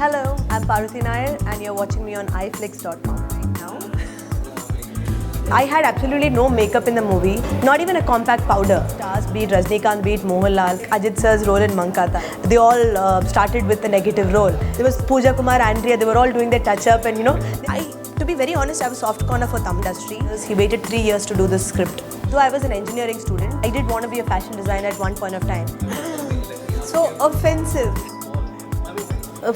Hello, I'm Parvatii Nair and you're watching me on iFlickz.com right now. I had absolutely no makeup in the movie, not even a compact powder. Stars, be it Rajnikant, be it Mohanlal, Ajith sir's role in Mankata, they all started with a negative role. There was Pooja Kumar, Andrea, they were all doing their touch-up and to be very honest, I was soft corner for Tamil industry. He waited 3 years to do this script. Though I was an engineering student, I did want to be a fashion designer at one point of time. So offensive.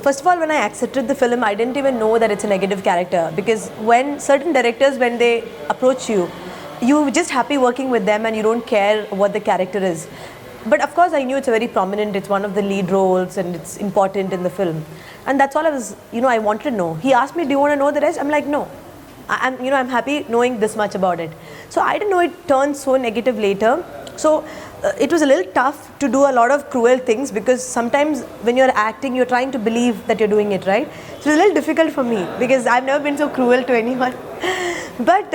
First of all, when I accepted the film, I didn't even know that it's a negative character, because when certain directors, when they approach you, you're just happy working with them and you don't care what the character is. But of course, I knew it's a very prominent, it's one of the lead roles and it's important in the film. And that's all I was, I wanted to know. He asked me, do you want to know the rest? I'm like, no. I'm happy knowing this much about it. So I didn't know it turned so negative later. So it was a little tough to do a lot of cruel things, because sometimes when you're acting, you're trying to believe that you're doing it right. So it's a little difficult for me because I've never been so cruel to anyone. But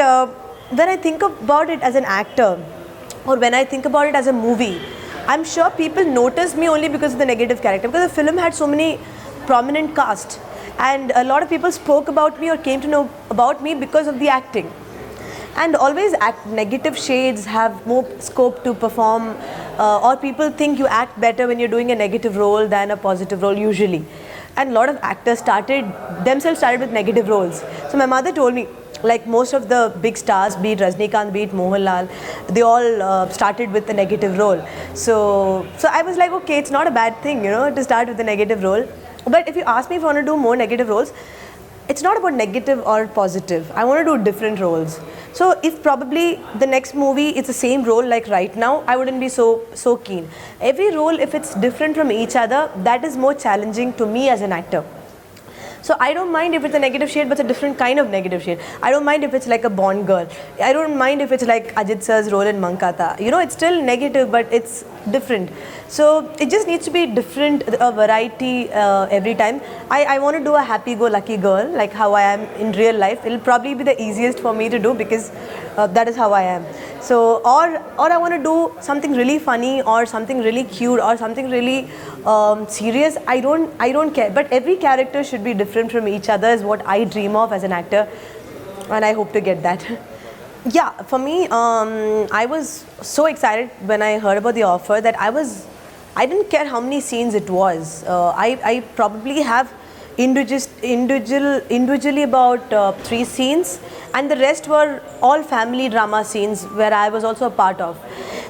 when I think about it as an actor, or when I think about it as a movie, I'm sure people noticed me only because of the negative character, because the film had so many prominent cast and a lot of people spoke about me or came to know about me because of the acting. And always negative shades have more scope to perform, or people think you act better when you're doing a negative role than a positive role usually. And a lot of actors started with negative roles. So my mother told me, like most of the big stars, be it Rajnikant, be it Mohanlal, they all started with a negative role. So I was like, okay, it's not a bad thing, to start with a negative role. But if you ask me if I want to do more negative roles, it's not about negative or positive. I want to do different roles. So if probably the next movie it's the same role like right now, I wouldn't be so keen. Every role, if it's different from each other, that is more challenging to me as an actor. So I don't mind if it's a negative shade, but it's a different kind of negative shade. I don't mind if it's like a Bond girl. I don't mind if it's like Ajith sir's role in Mankata. It's still negative, but it's different. So it just needs to be different, a variety every time. I want to do a happy-go-lucky girl, like how I am in real life. It'll probably be the easiest for me to do because that is how I am. So, or I want to do something really funny or something really cute or something really serious. I don't care. But every character should be different from each other is what I dream of as an actor, and I hope to get that. Yeah, for me, I was so excited when I heard about the offer that I didn't care how many scenes it was. I probably have individually about 3 scenes, and the rest were all family drama scenes where I was also a part of.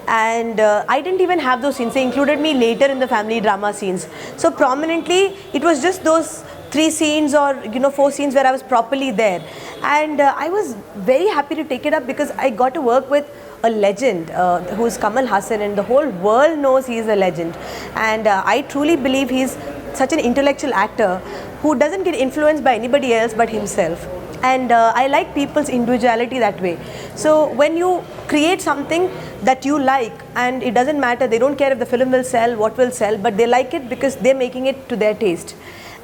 And I didn't even have those scenes. They included me later in the family drama scenes. So prominently, it was just those 3 scenes or 4 scenes where I was properly there. And I was very happy to take it up because I got to work with a legend who's Kamal, Hassan, and the whole world knows he is a legend. And I truly believe he's such an intellectual actor who doesn't get influenced by anybody else but himself. And I like people's individuality that way. So when you create something that you like, and it doesn't matter, they don't care if the film will sell, what will sell, but they like it because they're making it to their taste.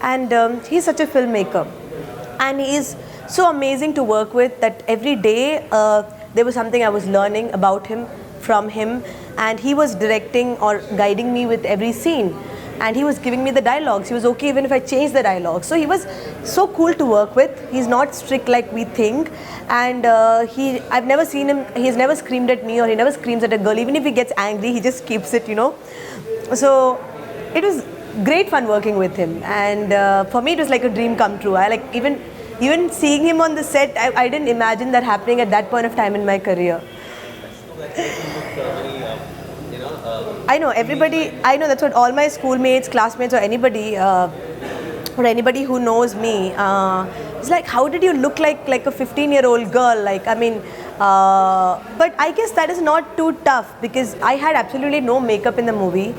And he's such a filmmaker. And he is so amazing to work with that every day there was something I was learning about him, from him, and he was directing or guiding me with every scene. And he was giving me the dialogues. He was okay even if I changed the dialogues. So he was so cool to work with. He's not strict like we think. And I've never seen him, he's never screamed at me or he never screams at a girl. Even if he gets angry, he just keeps it, So it was great fun working with him. And for me, it was like a dream come true. I like even seeing him on the set, I didn't imagine that happening at that point of time in my career. I know that's what all my schoolmates, classmates, or anybody who knows me, it's like, how did you look like a 15-year-old girl? But I guess that is not too tough because I had absolutely no makeup in the movie.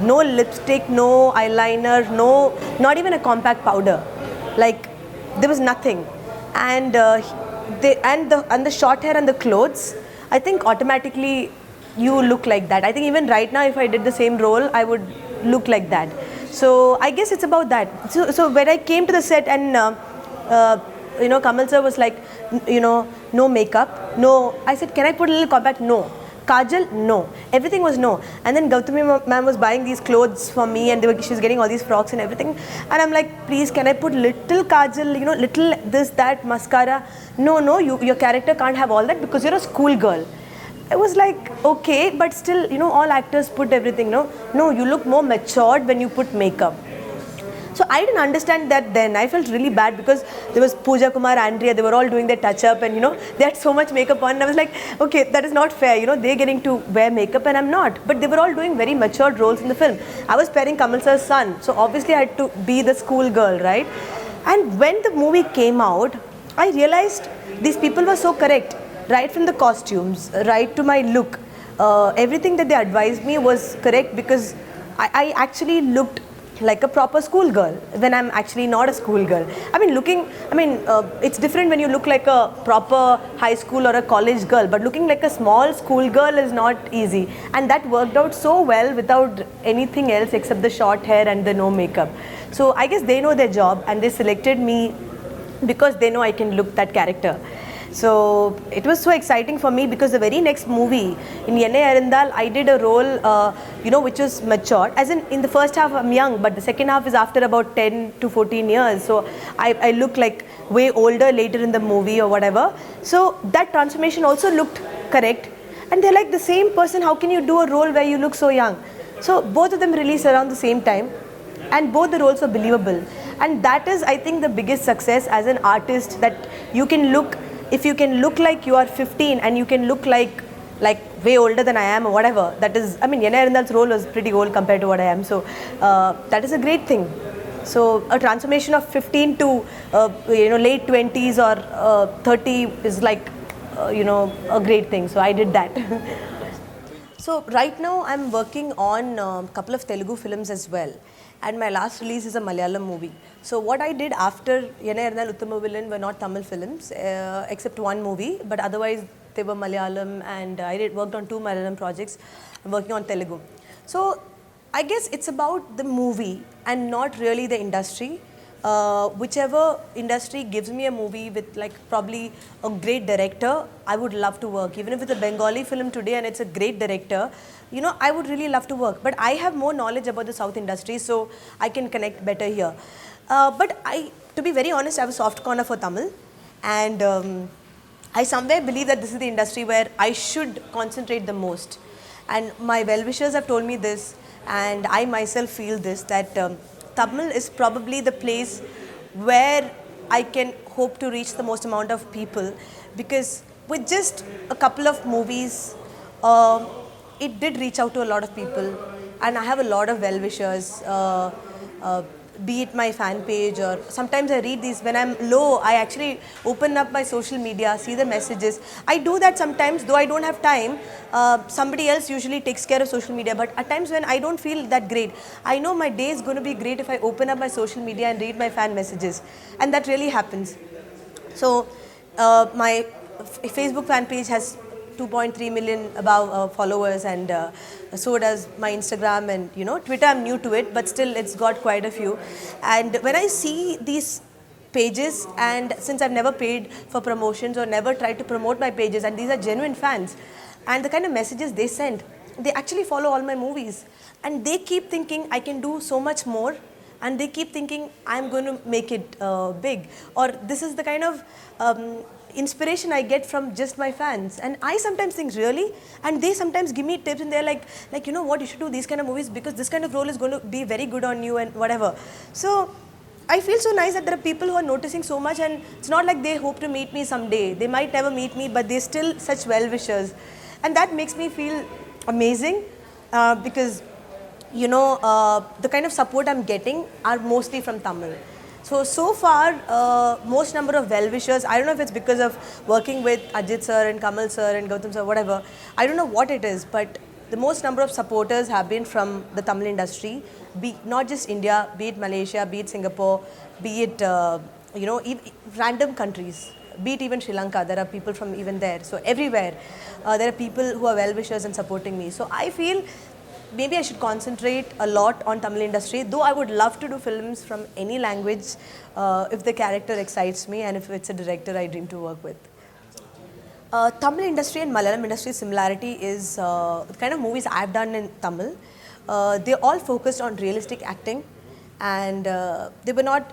No lipstick, no eyeliner, not even a compact powder. There was nothing. And the short hair and the clothes, I think automatically you look like that. I think even right now, if I did the same role, I would look like that. So I guess it's about that. So when I came to the set and Kamal sir was like, no makeup, no. I said, can I put a little compact? No. Kajal, no. Everything was no. And then Gautami ma'am was buying these clothes for me, and she was getting all these frocks and everything. And I'm like, please, can I put little Kajal, you know, little this, that, mascara? No, your character can't have all that because you're a school girl. I was like, okay, but still, you know, all actors put everything, no? No, you look more matured when you put makeup. So I didn't understand that then. I felt really bad because there was Pooja Kumar, Andrea, they were all doing their touch-up and, you know, they had so much makeup on. And I was like, okay, that is not fair. You know, they're getting to wear makeup and I'm not. But they were all doing very matured roles in the film. I was pairing Kamal sir's son. So obviously I had to be the school girl, right? And when the movie came out, I realized these people were so correct. Right from the costumes, right to my look. Everything that they advised me was correct because I actually looked like a proper schoolgirl when I'm actually not a schoolgirl. It's different when you look like a proper high school or a college girl, but looking like a small schoolgirl is not easy. And that worked out so well without anything else except the short hair and the no makeup. So I guess they know their job and they selected me because they know I can look that character. So it was so exciting for me because the very next movie in Yenne Arindal, I did a role, which was mature. As in the first half I'm young, but the second half is after about 10 to 14 years. So I look like way older later in the movie or whatever. So that transformation also looked correct. And they're like, the same person, how can you do a role where you look so young? So both of them released around the same time. And both the roles were believable. And that is, I think, the biggest success as an artist, that you can look, if you can look like you are 15 and you can look like way older than I am or whatever, that is, Yenne Arindal's role was pretty old compared to what I am. So that is a great thing. So a transformation of 15 to late 20s or 30 is like, a great thing. So I did that. So right now I'm working on a couple of Telugu films as well. And my last release is a Malayalam movie. So what I did after Yenne Arindal Uttama Villain were not Tamil films, except one movie, but otherwise they were Malayalam, and I worked on 2 Malayalam projects. I'm working on Telugu. So I guess it's about the movie and not really the industry. Whichever industry gives me a movie with probably a great director, I would love to work. Even if it's a Bengali film today and it's a great director, I would really love to work. But I have more knowledge about the South industry, so I can connect better here. But to be very honest, I have a soft corner for Tamil. And I somewhere believe that this is the industry where I should concentrate the most. And my well-wishers have told me this, and I myself feel this, that Tamil is probably the place where I can hope to reach the most amount of people, because with just a couple of movies, it did reach out to a lot of people, and I have a lot of well-wishers, be it my fan page, or sometimes I read these when I'm low. I actually open up my social media, see the messages. I do that sometimes, though I don't have time. Somebody else usually takes care of social media, but at times when I don't feel that great, I know my day is going to be great if I open up my social media and read my fan messages, and that really happens. So my Facebook fan page has 2.3 million above followers, and so does my Instagram, and Twitter. I'm new to it, but still it's got quite a few. And when I see these pages, and since I've never paid for promotions or never tried to promote my pages, and these are genuine fans, and the kind of messages they send, they actually follow all my movies, and they keep thinking I can do so much more, and they keep thinking I'm going to make it big, or this is the kind of inspiration I get from just my fans. And I sometimes think, really? And they sometimes give me tips, and they're like, you know what, you should do these kind of movies because this kind of role is going to be very good on you and whatever. So I feel so nice that there are people who are noticing so much, and it's not like they hope to meet me someday. They might never meet me, but they're still such well-wishers. And that makes me feel amazing because, the kind of support I'm getting are mostly from Tamil. So far, most number of well-wishers, I don't know if it's because of working with Ajith sir and Kamal sir and Gautam sir, whatever. I don't know what it is, but the most number of supporters have been from the Tamil industry, not just India, be it Malaysia, be it Singapore, be it, random countries, be it even Sri Lanka. There are people from even there. So everywhere, there are people who are well-wishers and supporting me. So I feel maybe I should concentrate a lot on Tamil industry, though I would love to do films from any language if the character excites me and if it's a director I dream to work with. Tamil industry and Malayalam industry similarity is the kind of movies I've done in Tamil. They all focused on realistic acting, and they were not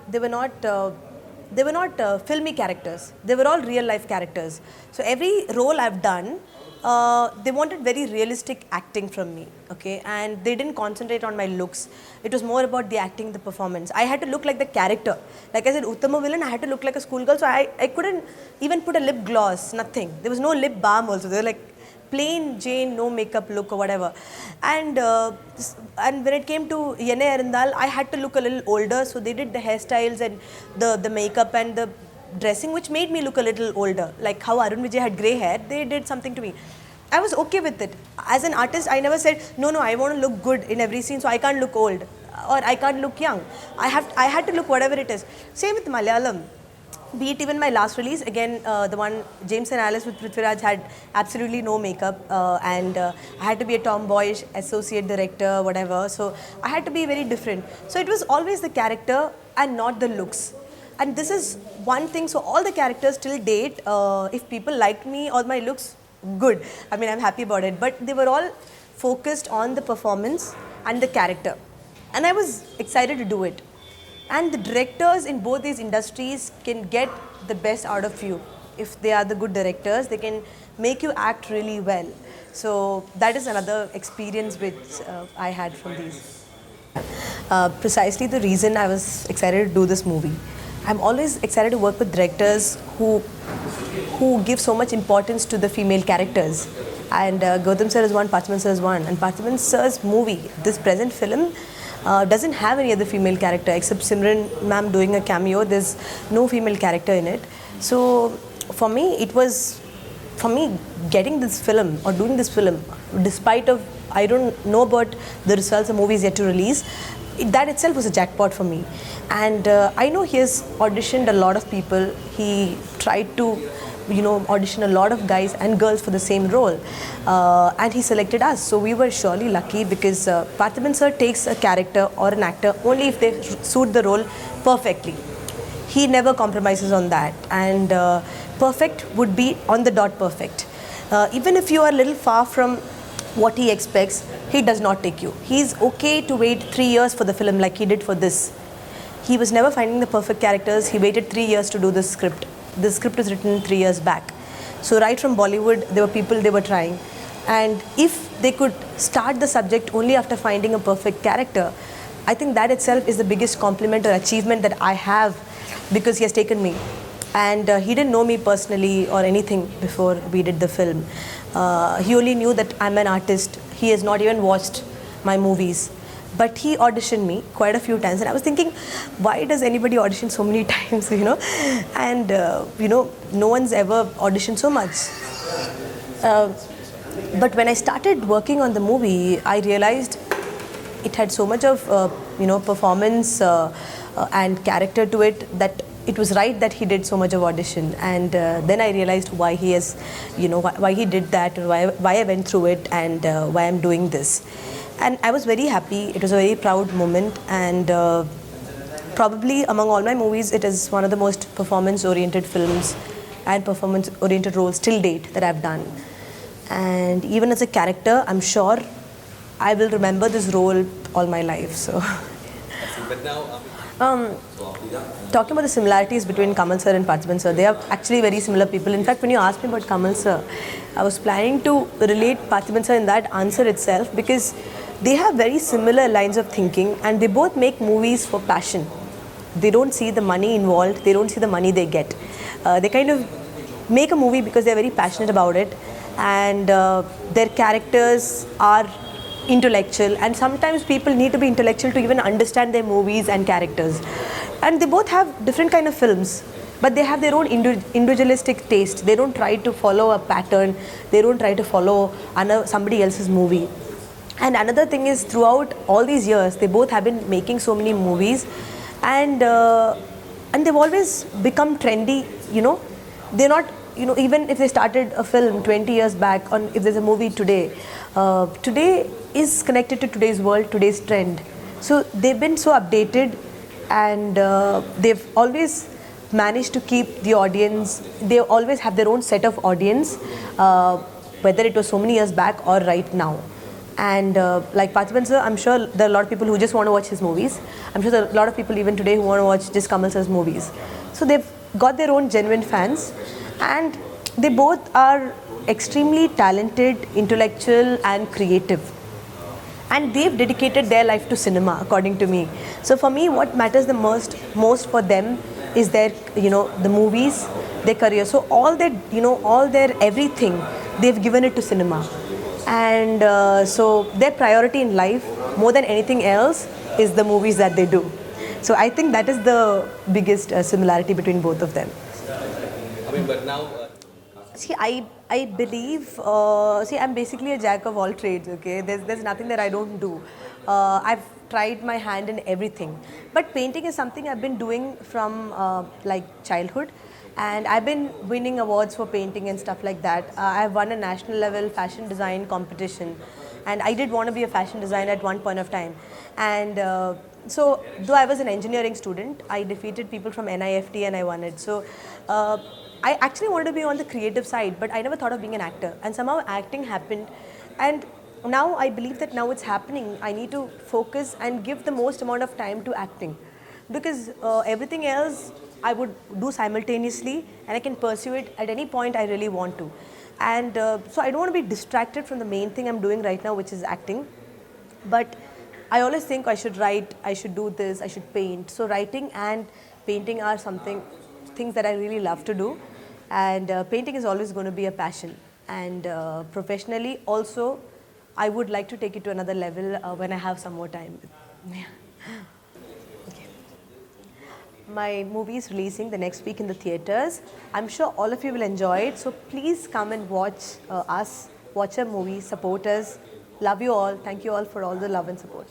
filmy characters. They were all real life characters. So every role I've done, they wanted very realistic acting from me, okay, and they didn't concentrate on my looks. It was more about the acting, the performance. I had to look like the character. Like I said, Uttama villain, I had to look like a schoolgirl, so I couldn't even put a lip gloss, nothing. There was no lip balm also. They were like plain Jane, no makeup look or whatever. And when it came to Yene Arindal, I had to look a little older, so they did the hairstyles and the makeup and the dressing, which made me look a little older. Like how Arun Vijay had grey hair, they did something to me. I was okay with it. As an artist, I never said, no, I want to look good in every scene, so I can't look old or I can't look young. I had to look whatever it is. Same with Malayalam. Be it even my last release, again, the one James and Alice with Prithviraj had absolutely no makeup, and I had to be a tomboyish associate director, whatever. So I had to be very different. So it was always the character and not the looks. And this is one thing. So all the characters till date, if people liked me or my looks, good. I mean, I'm happy about it. But they were all focused on the performance and the character. And I was excited to do it. And the directors in both these industries can get the best out of you. If they are the good directors, they can make you act really well. So that is another experience which I had from these. Precisely the reason I was excited to do this movie. I'm always excited to work with directors who give so much importance to the female characters. And Gautam sir is one, Parthiban sir is one. And Parthiban sir's movie, this present film, doesn't have any other female character except Simran ma'am doing a cameo. There's no female character in it. So for me, getting this film or doing this film, despite of I don't know about the results the movie is yet to release, that itself was a jackpot for me. And I know he has auditioned a lot of people. He tried to audition a lot of guys and girls for the same role, and he selected us. So we were surely lucky because Parthiban sir takes a character or an actor only if they suit the role perfectly. He never compromises on that, and perfect would be on the dot perfect. Even if you are a little far from what he expects, he does not take you. He's okay to wait 3 years for the film like he did for this. He was never finding the perfect characters. He waited 3 years to do the script. The script was written 3 years back. So right from Bollywood, there were people they were trying. And if they could start the subject only after finding a perfect character, I think that itself is the biggest compliment or achievement that I have, because he has taken me. And he didn't know me personally or anything before we did the film. He only knew that I'm an artist. He has not even watched my movies. But he auditioned me quite a few times, and I was thinking, why does anybody audition so many times, And, no one's ever auditioned so much. But when I started working on the movie, I realized it had so much of, performance and character to it that it was right that he did so much of audition. And then I realized why he has, why he did that, why I went through it, and why I'm doing this. And I was very happy. It was a very proud moment, and probably among all my movies, it is one of the most performance-oriented films and performance-oriented roles till date that I've done. And even as a character, I'm sure I will remember this role all my life. So, but now, talking about the similarities between Kamal sir and Parthiban sir, they are actually very similar people. In fact, when you asked me about Kamal sir, I was planning to relate Parthiban sir in that answer itself, because they have very similar lines of thinking, and they both make movies for passion. They don't see the money involved. They don't see the money they get. They kind of make a movie because they're very passionate about it, and their characters are intellectual, and sometimes people need to be intellectual to even understand their movies and characters. And they both have different kind of films, but they have their own individualistic taste. They don't try to follow a pattern. They don't try to follow somebody else's movie. And another thing is, throughout all these years, they both have been making so many movies, and they've always become trendy. They're not, even if they started a film 20 years back, or if there's a movie today, today is connected to today's world, today's trend. So they've been so updated, and they've always managed to keep the audience. They always have their own set of audience, whether it was so many years back or right now. And like Parthiban sir, I'm sure there are a lot of people who just want to watch his movies. I'm sure there are a lot of people even today who want to watch just Kamal sir's movies. So they've got their own genuine fans, and they both are extremely talented, intellectual and creative. And they've dedicated their life to cinema, according to me. So for me, what matters the most for them is their, the movies, their career. So all their everything, they've given it to cinema. And so their priority in life, more than anything else, is the movies that they do. So I think that is the biggest similarity between both of them. I mean, but now... See, I believe, I'm basically a jack of all trades, okay? There's nothing that I don't do. I've tried my hand in everything. But painting is something I've been doing from childhood. And I've been winning awards for painting and stuff like that. I've won a national level fashion design competition. And I did want to be a fashion designer at one point of time. And so, though I was an engineering student, I defeated people from NIFT and I won it. So, I actually wanted to be on the creative side, but I never thought of being an actor. And somehow acting happened. And now I believe that now it's happening. I need to focus and give the most amount of time to acting. Because everything else I would do simultaneously, and I can pursue it at any point I really want to. And so I don't want to be distracted from the main thing I'm doing right now, which is acting. But I always think I should write, I should do this, I should paint. So writing and painting are things that I really love to do. And painting is always going to be a passion. And professionally also, I would like to take it to another level when I have some more time. Yeah. Okay. My movie is releasing the next week in the theatres. I'm sure all of you will enjoy it. So please come and watch us, watch our movie, support us. Love you all. Thank you all for all the love and support.